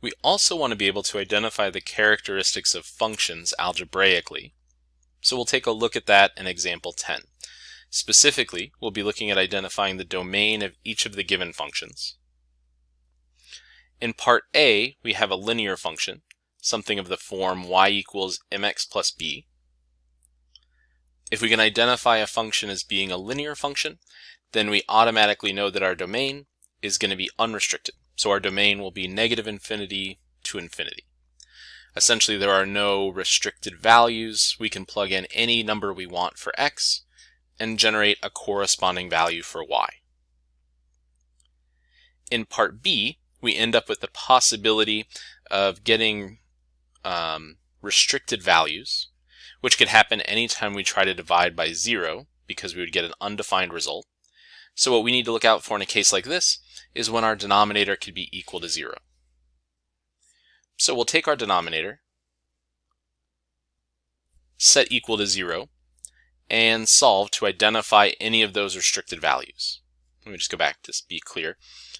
We also want to be able to identify the characteristics of functions algebraically. So we'll take a look at that in example 10. Specifically, we'll be looking at identifying the domain of each of the given functions. In part A, we have a linear function, something of the form y equals mx plus b. If we can identify a function as being a linear function, then we automatically know that our domain is going to be unrestricted. So our domain will be negative infinity to infinity. Essentially, there are no restricted values. We can plug in any number we want for x and generate a corresponding value for y. In part B, we end up with the possibility of getting restricted values, which could happen anytime we try to divide by 0, because we would get an undefined result. So what we need to look out for in a case like this is when our denominator could be equal to 0. So we'll take our denominator, set equal to 0, and solve to identify any of those restricted values. Let me just go back to be clear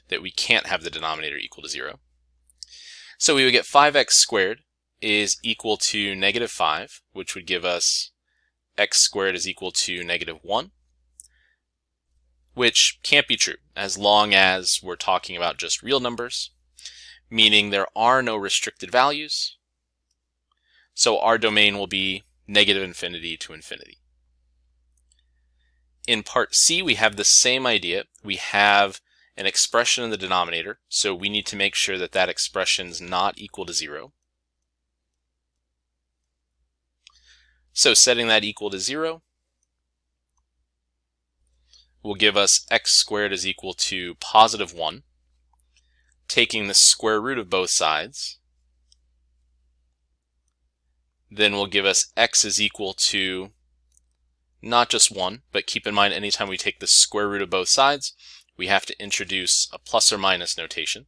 that we can't have the denominator equal to 0. So we would get 5x squared is equal to negative 5, which would give us x squared is equal to negative 1, which can't be true as long as we're talking about just real numbers, meaning there are no restricted values. So our domain will be negative infinity to infinity. In part C, we have the same idea. We have an expression in the denominator, so we need to make sure that that expression is not equal to 0. So setting that equal to 0 will give us x squared is equal to positive 1. Taking the square root of both sides, then will give us x is equal to not just 1, but keep in mind anytime we take the square root of both sides, we have to introduce a plus or minus notation.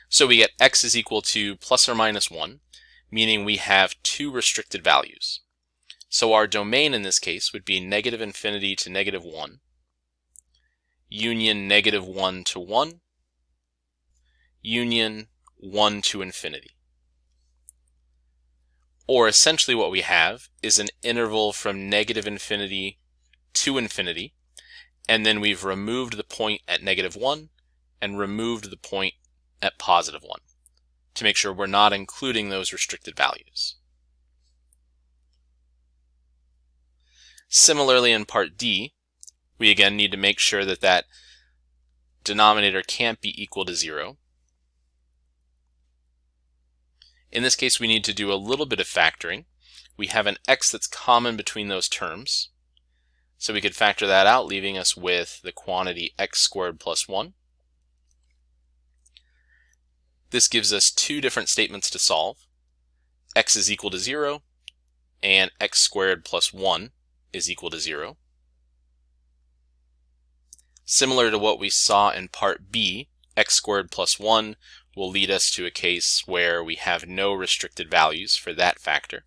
So we get x is equal to plus or minus 1, meaning we have two restricted values. So our domain in this case would be negative infinity to negative 1, union negative 1 to 1, union 1 to infinity. Or essentially what we have is an interval from negative infinity to infinity, and then we've removed the point at negative 1 and removed the point at positive 1 to make sure we're not including those restricted values. Similarly, in part D, we again need to make sure that that denominator can't be equal to 0. In this case, we need to do a little bit of factoring. We have an x that's common between those terms, so we could factor that out, leaving us with the quantity x squared plus 1. This gives us two different statements to solve. X is equal to 0, and x squared plus 1 is equal to 0. Similar to what we saw in part B, x squared plus 1 will lead us to a case where we have no restricted values for that factor.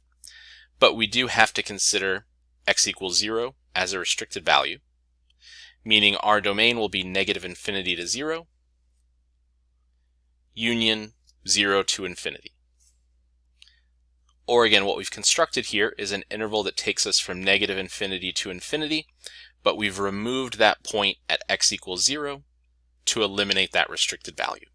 But we do have to consider x equals 0 as a restricted value, meaning our domain will be negative infinity to 0, union 0 to infinity. Or again, what we've constructed here is an interval that takes us from negative infinity to infinity, but we've removed that point at x equals 0 to eliminate that restricted value.